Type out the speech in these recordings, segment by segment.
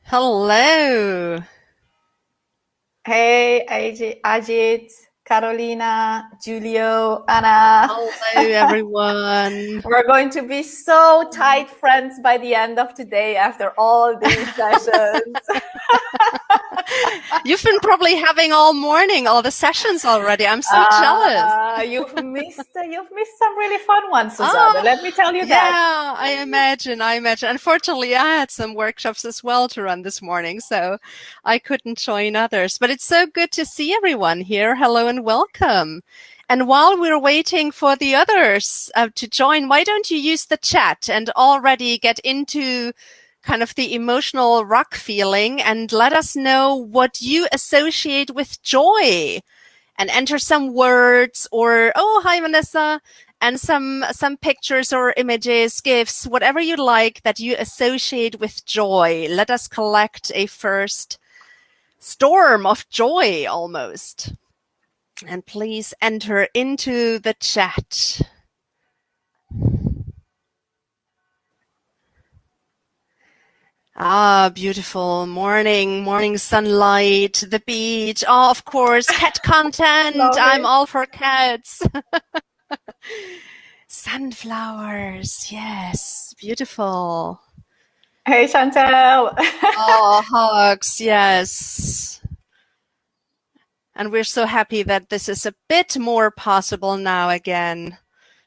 Hello. Hey, Ajit, Carolina, Julio, Anna. Hello, everyone. We're going to be so tight friends by the end of today after all these sessions. You've been probably having all morning, all the sessions already. I'm so jealous. You've missed some really fun ones, Susanna. Let me tell you that. Yeah, I imagine. Unfortunately, I had some workshops as well to run this morning, so I couldn't join others. But it's so good to see everyone here. Hello and welcome. And while we're waiting for the others to join, why don't you use the chat and already get into kind of the emotional rock feeling and let us know what you associate with joy and enter some words or, oh, hi, Vanessa, and some pictures or images, GIFs, whatever you like that you associate with joy. Let us collect a first storm of joy almost. And please enter into the chat. Ah, beautiful morning sunlight, the beach. Oh, of course, cat content. I'm all for cats. Sunflowers, yes, beautiful. Hey, Chantel. Oh, hugs, yes. And we're so happy that this is a bit more possible now again.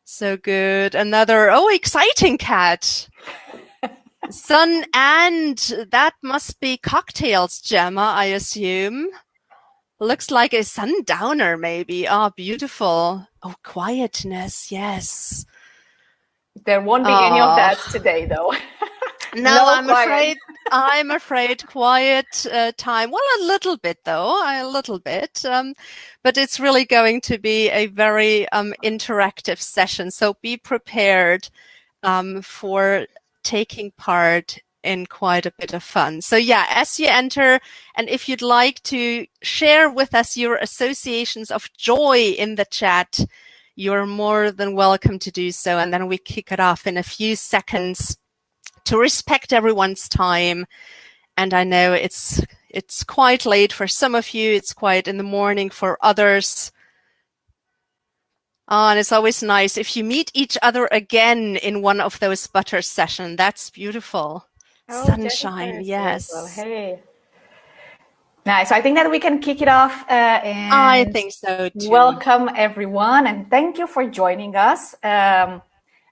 So good. Another, exciting cat. Sun and that must be cocktails, Gemma, I assume. Looks like a sundowner, maybe. Oh, beautiful. Oh, quietness, yes. There won't be any of that today, though. No, I'm afraid quiet time. Well, a little bit, though, a little bit. But it's really going to be a very interactive session. So be prepared for taking part in quite a bit of fun. So yeah, as you enter, and if you'd like to share with us your associations of joy in the chat, you're more than welcome to do so. And then we kick it off in a few seconds to respect everyone's time. And I know it's quite late for some of you. It's quite in the morning for others. Oh, and it's always nice if you meet each other again in one of those butter sessions. That's beautiful. Oh, sunshine, yes. Well, hey. Nice. So I think that we can kick it off. And I think so too. Welcome, everyone, and thank you for joining us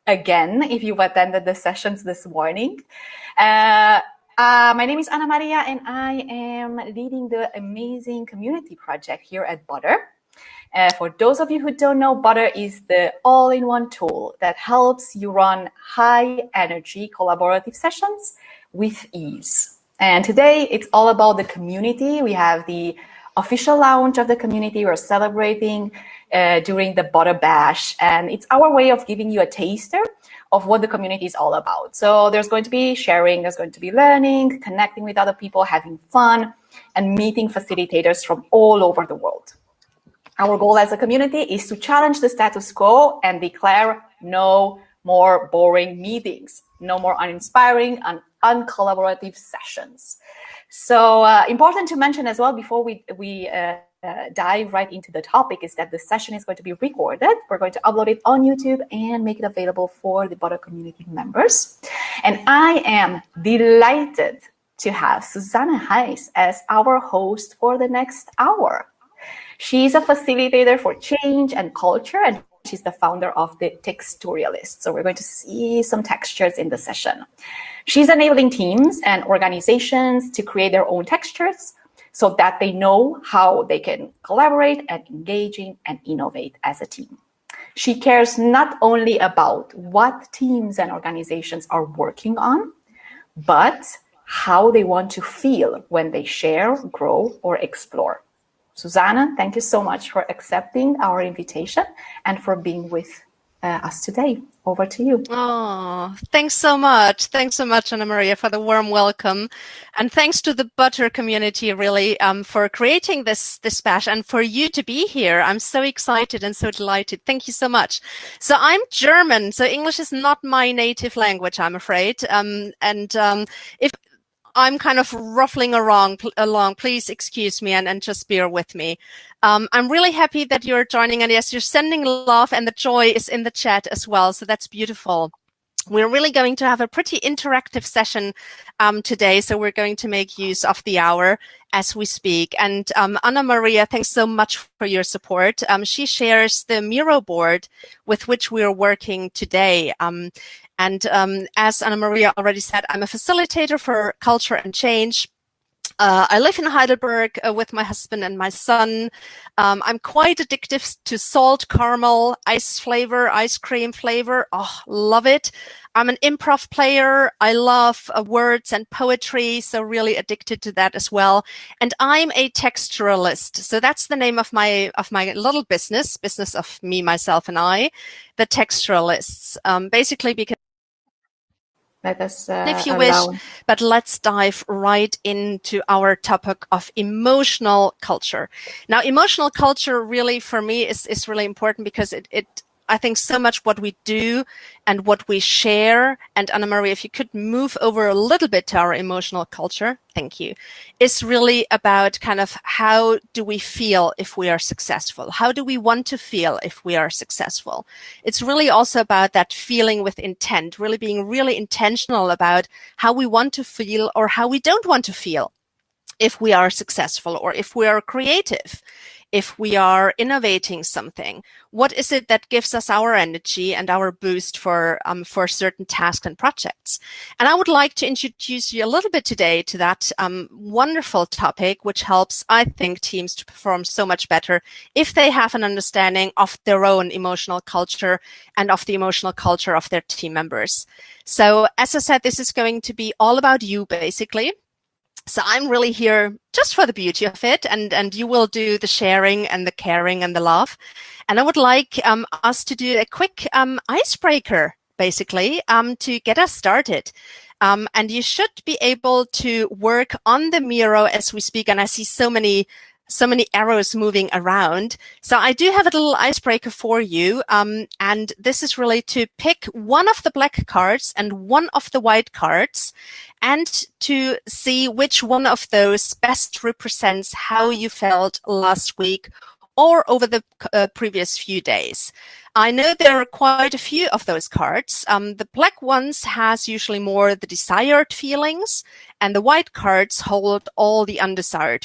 again, if you've attended the sessions this morning. My name is Ana Maria, and I am leading the amazing community project here at Butter. For those of you who don't know, Butter is the all-in-one tool that helps you run high-energy collaborative sessions with ease. And today, it's all about the community. We have the official launch of the community. We're celebrating during the Butter Bash, and it's our way of giving you a taster of what the community is all about. So there's going to be sharing, there's going to be learning, connecting with other people, having fun, and meeting facilitators from all over the world. Our goal as a community is to challenge the status quo and declare no more boring meetings, no more uninspiring and uncollaborative sessions. So important to mention as well before we dive right into the topic is that the session is going to be recorded. We're going to upload it on YouTube and make it available for the Butter community members. And I am delighted to have Susanne Heiss as our host for the next hour. She's a facilitator for change and culture, and she's the founder of the Texturialist. So we're going to see some textures in the session. She's enabling teams and organizations to create their own textures so that they know how they can collaborate and engaging and innovate as a team. She cares not only about what teams and organizations are working on, but how they want to feel when they share, grow, or explore. Susanne, thank you so much for accepting our invitation and for being with us today. Over to you. Oh, thanks so much. Thanks so much, Ana Maria, for the warm welcome. And thanks to the Butter community, really, for creating this bash and for you to be here. I'm so excited and so delighted. Thank you so much. So I'm German, so English is not my native language, I'm afraid. If I'm kind of ruffling along. Please excuse me and just bear with me. I'm really happy that you're joining, and yes, you're sending love, and the joy is in the chat as well. So that's beautiful. We're really going to have a pretty interactive session today, so we're going to make use of the hour as we speak. And Anna Maria, thanks so much for your support. She shares the Miro board with which we are working today. As Anna Maria already said, I'm a facilitator for culture and change. I live in Heidelberg with my husband and my son. I'm quite addicted to salt, caramel, ice cream flavor. Oh, love it. I'm an improv player. I love words and poetry, so really addicted to that as well. And I'm a texturalist. So that's the name of my little business of me, myself, and I, the texturalists. Basically because let us if you wish, but let's dive right into our topic of emotional culture. Now, emotional culture really, for me, is really important because it I think so much what we do and what we share, and Anna Maria, if you could move over a little bit to our emotional culture, thank you, is really about kind of how do we feel if we are successful? How do we want to feel if we are successful? It's really also about that feeling with intent, really being really intentional about how we want to feel or how we don't want to feel if we are successful or if we are creative, if we are innovating something. What is it that gives us our energy and our boost for certain tasks and projects? And I would like to introduce you a little bit today to that wonderful topic, which helps, I think, teams to perform so much better if they have an understanding of their own emotional culture and of the emotional culture of their team members. So, as I said, this is going to be all about you, basically. So I'm really here just for the beauty of it, and you will do the sharing and the caring and the love. And I would like us to do a quick icebreaker, basically, to get us started. And you should be able to work on the Miro as we speak. And I see so many arrows moving around. So I do have a little icebreaker for you. And this is really to pick one of the black cards and one of the white cards and to see which one of those best represents how you felt last week or over the previous few days. I know there are quite a few of those cards. The black ones has usually more the desired feelings, and the white cards hold all the undesired.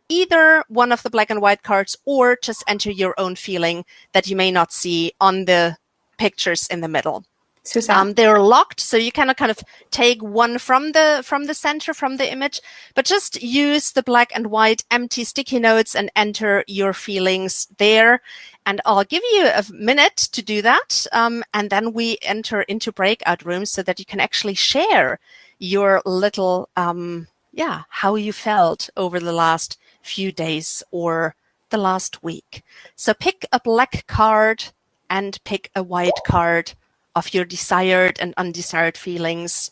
Either one of the black and white cards, or just enter your own feeling that you may not see on the pictures in the middle. Susan. They're locked, so you cannot kind of take one from the center, from the image, but just use the black and white empty sticky notes and enter your feelings there. And I'll give you a minute to do that. And then we enter into breakout rooms so that you can actually share your little, how you felt over the last few days or the last week. So pick a black card and pick a white card of your desired and undesired feelings.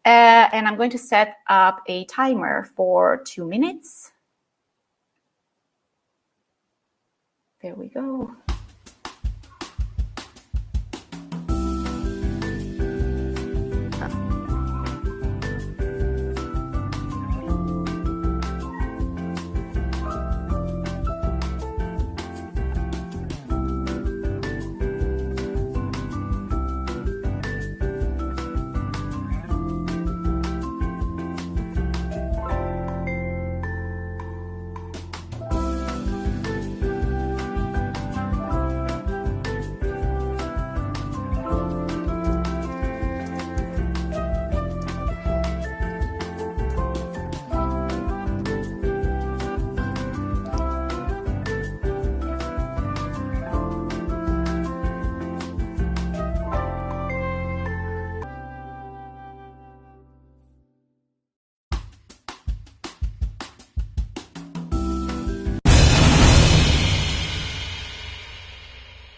And I'm going to set up a timer for 2 minutes. There we go.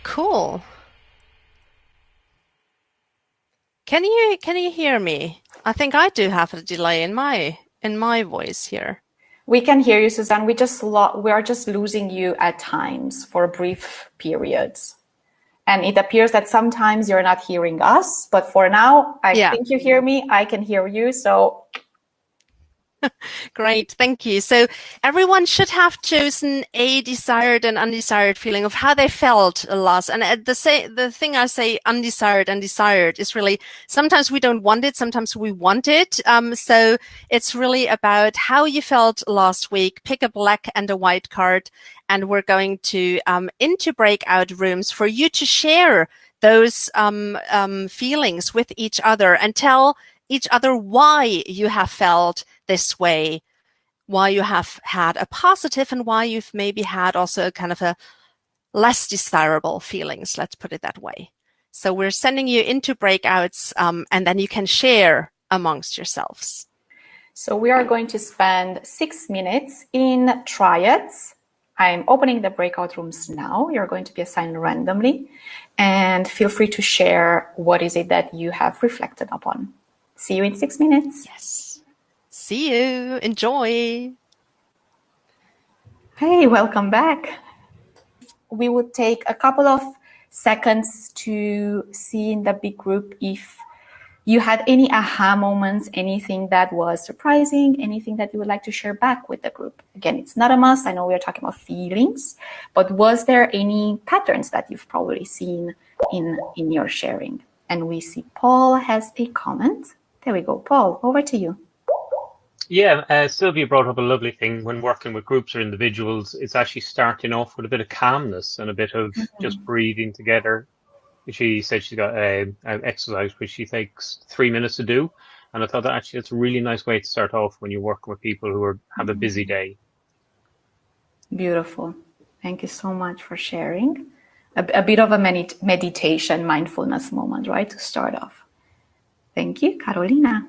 Cool. Can you hear me? I think I do have a delay in my voice here. We can hear you, Suzanne. We are just losing you at times for brief periods. And it appears that sometimes you're not hearing us, but for now, I think you hear me. I can hear you. So great, thank you. So everyone should have chosen a desired and undesired feeling of how they felt lost. And the thing I say undesired and desired is really sometimes we don't want it, sometimes we want it. So it's really about how you felt last week. Pick a black and a white card, and we're going to into breakout rooms for you to share those feelings with each other and tell each other why you have felt this way, why you have had a positive and why you've maybe had also kind of a less desirable feelings, let's put it that way. So we're sending you into breakouts and then you can share amongst yourselves. So we are going to spend 6 minutes in triads. I'm opening the breakout rooms now. You're going to be assigned randomly, and feel free to share what is it that you have reflected upon. See you in 6 minutes. Yes. See you. Enjoy. Hey, welcome back. We would take a couple of seconds to see in the big group if you had any aha moments, anything that was surprising, anything that you would like to share back with the group. Again, it's not a must. I know we're talking about feelings, but was there any patterns that you've probably seen in your sharing? And we see Paul has a comment. There we go. Paul, over to you. Yeah, Sylvia brought up a lovely thing when working with groups or individuals. It's actually starting off with a bit of calmness and a bit of just breathing together. She said she's got an exercise which she takes 3 minutes to do. And I thought that actually it's a really nice way to start off when you're working with people who have a busy day. Beautiful. Thank you so much for sharing. A bit of a meditation, mindfulness moment, right, to start off. Thank you. Carolina.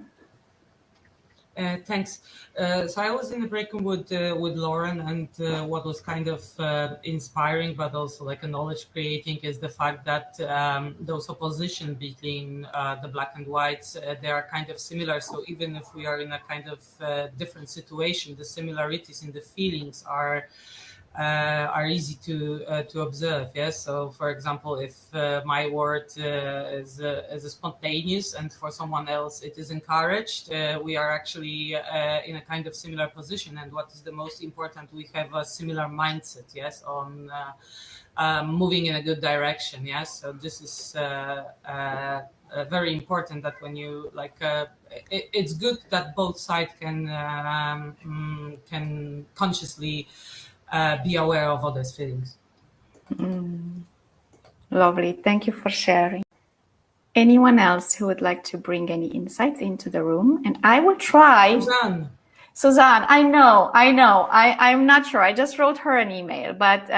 Thanks. So I was in the break room with Lauren, and what was kind of inspiring, but also like a knowledge creating, is the fact that those opposition between the black and whites, they are kind of similar. So even if we are in a kind of different situation, the similarities in the feelings are easy to observe. Yes. So, for example, if my word is spontaneous, and for someone else it is encouraged, we are actually in a kind of similar position. And what is the most important? We have a similar mindset. Yes, on moving in a good direction. Yes. So this is very important. That when you it's good that both sides can consciously be aware of others' feelings. Lovely. Thank you for sharing. Anyone else who would like to bring any insights into the room? And I will try. Suzanne, I know. I'm not sure. I just wrote her an email, but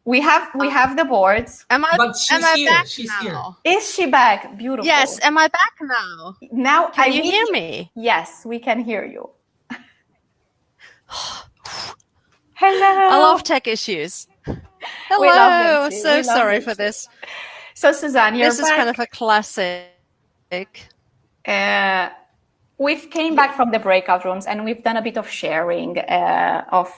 we have the boards. Am I back She's now? here. Is she back? Beautiful. Yes. Am I back now? Now can you hear me? Yes, we can hear you. Hello. I love tech issues. Hello. We love them too. So sorry for this. So Suzanne, you're back. This is kind of a classic. We've came back from the breakout rooms, and we've done a bit of sharing of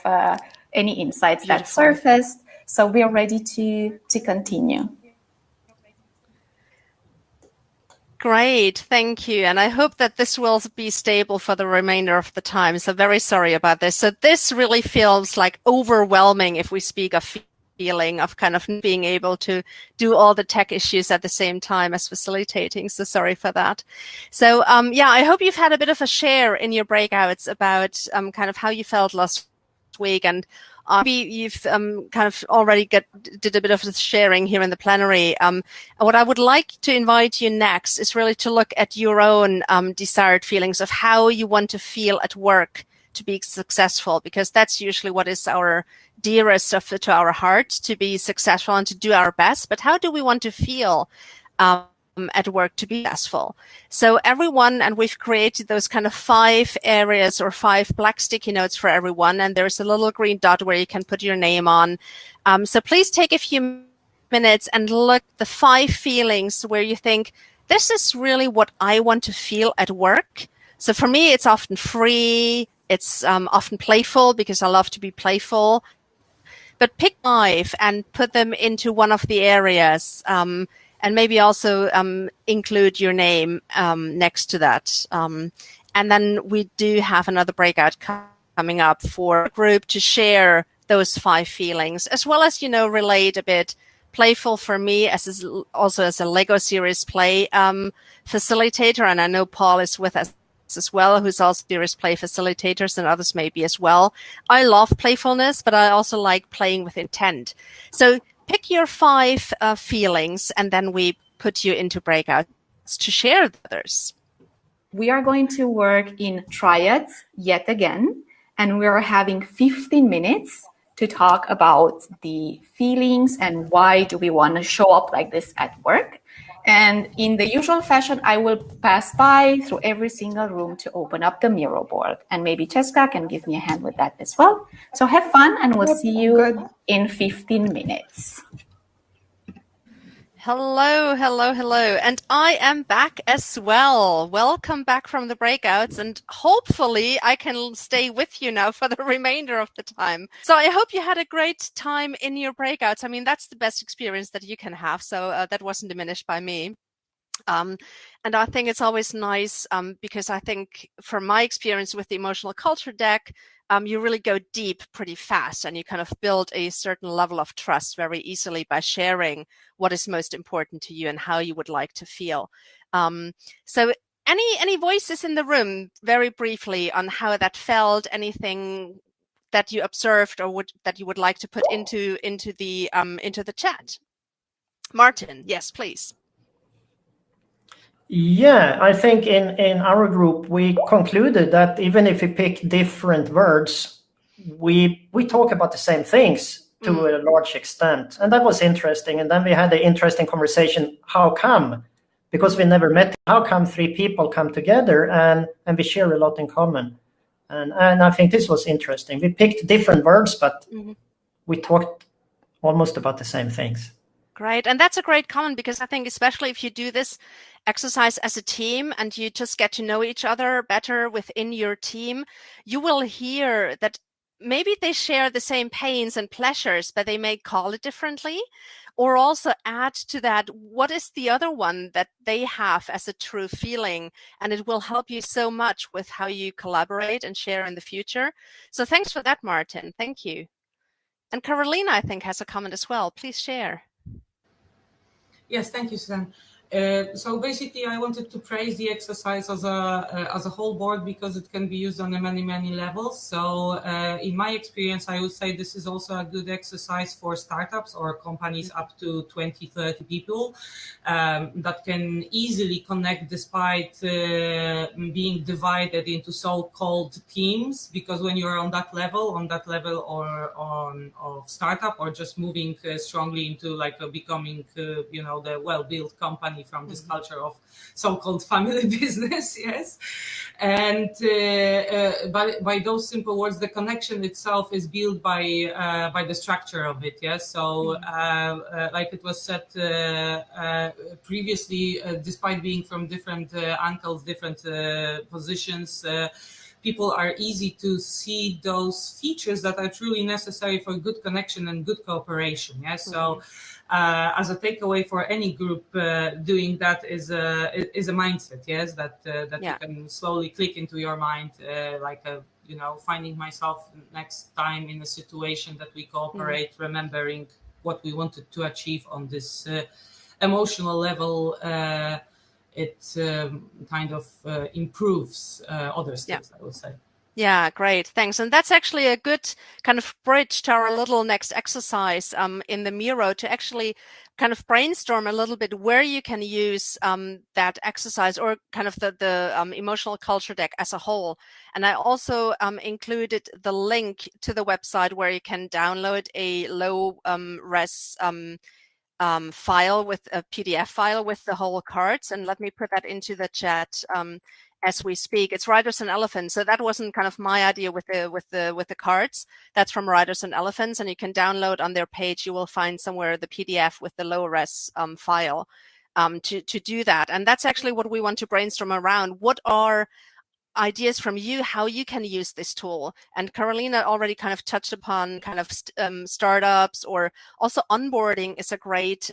any insights that surfaced. So we are ready to continue. Great, thank you. And I hope that this will be stable for the remainder of the time. So very sorry about this. So this really feels like overwhelming if we speak of feeling of kind of being able to do all the tech issues at the same time as facilitating. So sorry for that. So yeah, I hope you've had a bit of a share in your breakouts about kind of how you felt last week, and maybe you've kind of already did a bit of sharing here in the plenary. What I would like to invite you next is really to look at your own desired feelings of how you want to feel at work to be successful, because that's usually what is our dearest to our heart, to be successful and to do our best. But how do we want to feel at work to be successful? So everyone, and we've created those kind of 5 areas or 5 black sticky notes for everyone, and there's a little green dot where you can put your name on. So please take a few minutes and look at the 5 feelings where you think, this is really what I want to feel at work. So for me, it's often free. It's often playful, because I love to be playful. but pick 5 and put them into one of the areas, and maybe also include your name next to that. And then we do have another breakout coming up for a group to share those 5 feelings, as well as, relate a bit. Playful for me also as a Lego series play facilitator, and I know Paul is with us as well, who's also series play facilitators, and others maybe as well. I love playfulness, but I also like playing with intent. So pick your 5 feelings, and then we put you into breakouts to share with others. We are going to work in triads yet again, and we are having 15 minutes to talk about the feelings and why do we want to show up like this at work. And in the usual fashion, I will pass by through every single room to open up the Miro board. And maybe Cheska can give me a hand with that as well. So have fun, and we'll see you in 15 minutes. Hello, hello, hello. And I am back as well. Welcome back from the breakouts, and hopefully I can stay with you now for the remainder of the time. So I hope you had a great time in your breakouts. I mean, that's the best experience that you can have. So that wasn't diminished by me. And I think it's always nice because I think from my experience with the emotional culture deck, you really go deep pretty fast, and you kind of build a certain level of trust very easily by sharing what is most important to you and how you would like to feel. So any voices in the room, very briefly, on how that felt, anything that you observed or that you would like to put into the chat? Martin, yes, please. Yeah, I think in our group, we concluded that even if we pick different words, we talk about the same things to a large extent. And that was interesting. And then we had an interesting conversation. How come? Because we never met. How come 3 people come together and we share a lot in common? And I think this was interesting. We picked different words, but we talked almost about the same things. Great. And that's a great comment, because I think especially if you do this exercise as a team and you just get to know each other better within your team, you will hear that maybe they share the same pains and pleasures, but they may call it differently, or also add to that, what is the other one that they have as a true feeling? And it will help you so much with how you collaborate and share in the future. So thanks for that, Martin. Thank you. And Carolina, I think, has a comment as well. Please share. Yes, thank you, Suzanne. So basically, I wanted to praise the exercise as a whole board, because it can be used on many levels. So in my experience, I would say this is also a good exercise for startups or companies up to 20-30 people that can easily connect despite being divided into so-called teams. Because when you're on that level or of startup, or just moving strongly into like becoming the well-built company from this culture of so-called family business, yes. And by those simple words, the connection itself is built by the structure of it, yes. So like it was said previously, despite being from different angles, different positions, people are easy to see those features that are truly necessary for good connection and good cooperation. Yes, so as a takeaway for any group, doing that is a mindset. Yes, that you can slowly click into your mind, finding myself next time in a situation that we cooperate, remembering what we wanted to achieve on this emotional level. It kind of improves other skills, I would say. Yeah, great. Thanks. And that's actually a good kind of bridge to our little next exercise in the Miro, to actually kind of brainstorm a little bit where you can use that exercise, or kind of the emotional culture deck as a whole. And I also included the link to the website where you can download a low res file, with a PDF file with the whole cards. And let me put that into the chat as we speak. It's Riders and Elephants. So that wasn't kind of my idea with the cards. That's from Riders and Elephants, and you can download on their page. You will find somewhere the PDF with the low res file to do that. And that's actually what we want to brainstorm around. What are ideas from you how you can use this tool. And Carolina already kind of touched upon kind of startups, or also onboarding is a great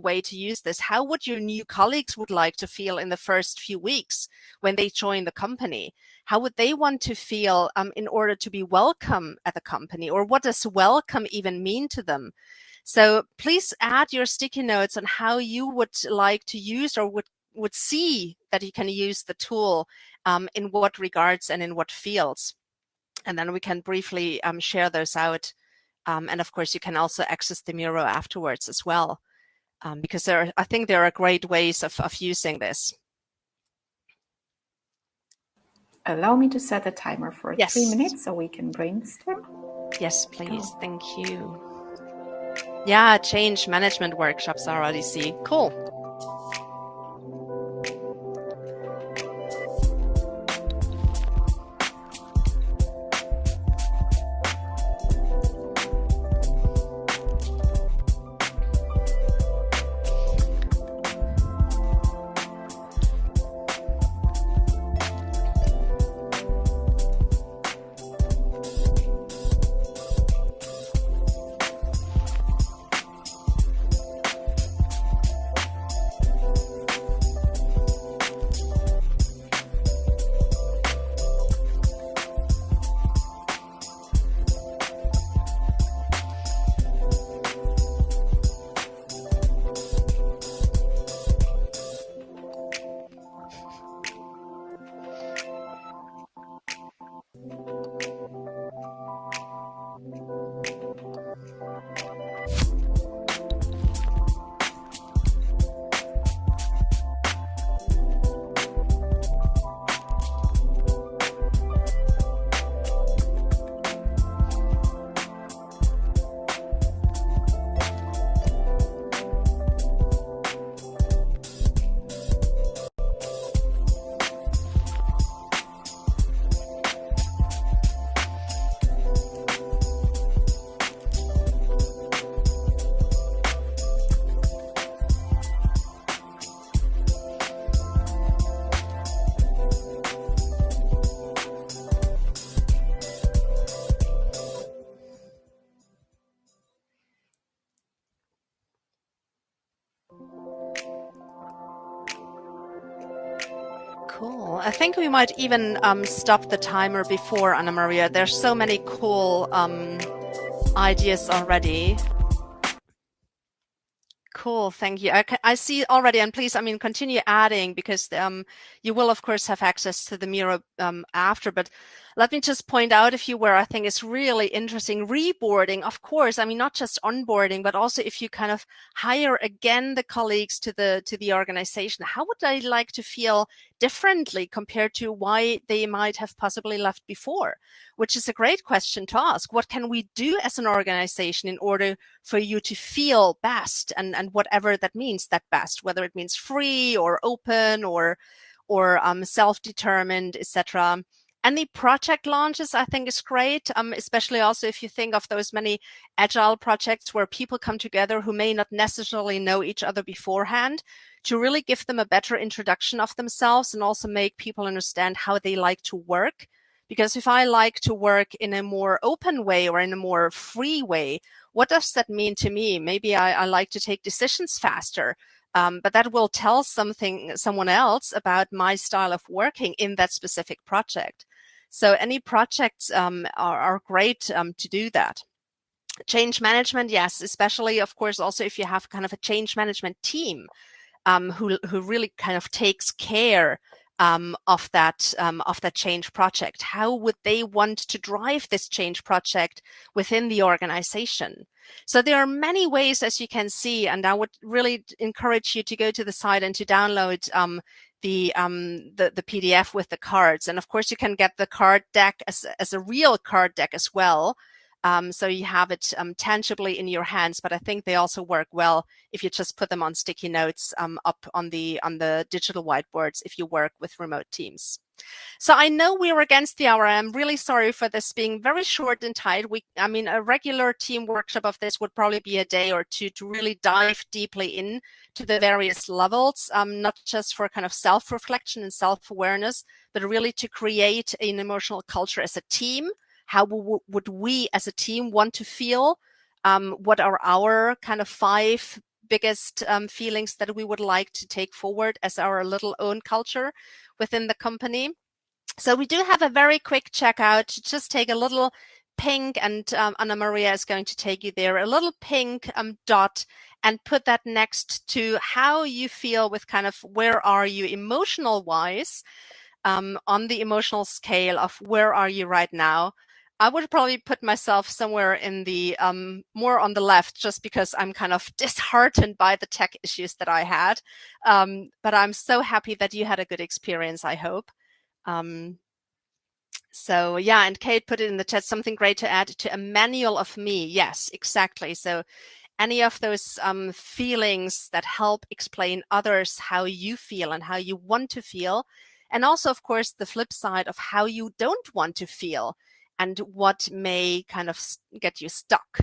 way to use this. How would your new colleagues would like to feel in the first few weeks when they join the company? How would they want to feel in order to be welcome at the company? Or what does welcome even mean to them? So please add your sticky notes on how you would like to use, or would see that you can use the tool in what regards and in what fields. And then we can briefly share those out. And of course, you can also access the Miro afterwards as well, because I think there are great ways of using this. Allow me to set a timer for Yes. 3 minutes so we can brainstorm. Yes, please. Thank you. Yeah, change management workshops, I already see. Cool. Cool. I think we might even stop the timer before, Anna Maria. There's so many cool ideas already. Cool, thank you. I see already, and please, continue adding, because you will, of course, have access to the Miro after. But let me just point out a few where I think is really interesting. Reboarding, of course. Not just onboarding, but also if you kind of hire again the colleagues to the organization, how would they like to feel differently compared to why they might have possibly left before? Which is a great question to ask. What can we do as an organization in order for you to feel best, and whatever that means, that best, whether it means free or open or self-determined, etc. Any project launches, I think, is great, especially also if you think of those many agile projects where people come together who may not necessarily know each other beforehand, to really give them a better introduction of themselves and also make people understand how they like to work. Because if I like to work in a more open way or in a more free way, what does that mean to me? Maybe I like to take decisions faster, but that will tell someone else about my style of working in that specific project. So any projects are great to do that. Change management, yes, especially, of course, also if you have kind of a change management team who really kind of takes care of that change project. How would they want to drive this change project within the organization? So there are many ways, as you can see, and I would really encourage you to go to the site and to download the PDF with the cards. And of course, you can get the card deck as a real card deck as well. So you have it tangibly in your hands, but I think they also work well if you just put them on sticky notes up on the digital whiteboards if you work with remote teams. So I know we're against the hour. I'm really sorry for this being very short and tight. I mean, a regular team workshop of this would probably be a day or two to really dive deeply in to the various levels, not just for kind of self-reflection and self-awareness, but really to create an emotional culture as a team. How would we as a team want to feel? What are our kind of 5 biggest feelings that we would like to take forward as our little own culture within the company? So we do have a very quick checkout. Just take a little pink, and Anna Maria is going to take you there, a little pink dot, and put that next to how you feel with kind of where are you emotional wise on the emotional scale of where are you right now. I would probably put myself somewhere in the more on the left, just because I'm kind of disheartened by the tech issues that I had. But I'm so happy that you had a good experience, I hope. So yeah, and Kate put it in the chat, something great to add to a manual of me. Yes, exactly. So any of those feelings that help explain others how you feel and how you want to feel. And also, of course, the flip side of how you don't want to feel and what may kind of get you stuck.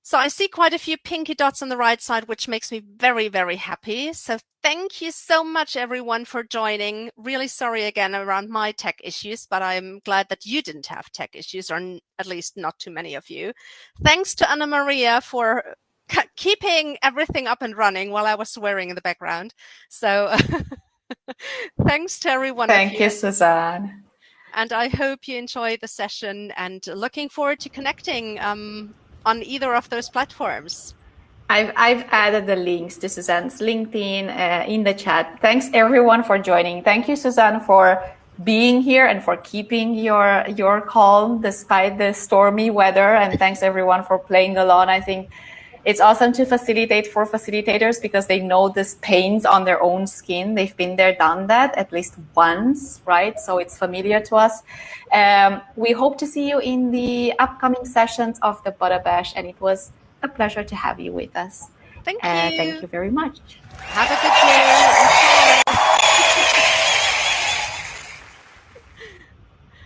So I see quite a few pinky dots on the right side, which makes me very, very happy. So thank you so much, everyone, for joining. Really sorry again around my tech issues, but I'm glad that you didn't have tech issues, or at least not too many of you. Thanks to Anna Maria for keeping everything up and running while I was swearing in the background. So thanks to everyone. Thank you, Suzanne. And I hope you enjoy the session, and looking forward to connecting on either of those platforms. I've added the links to Suzanne's LinkedIn in the chat. Thanks everyone for joining. Thank you, Suzanne, for being here and for keeping your calm despite the stormy weather. And thanks everyone for playing along. I think it's awesome to facilitate for facilitators because they know this pains on their own skin. They've been there, done that at least once, right? So it's familiar to us. We hope to see you in the upcoming sessions of the Buddha Bash, and it was a pleasure to have you with us. Thank you. Thank you very much. Have a good day.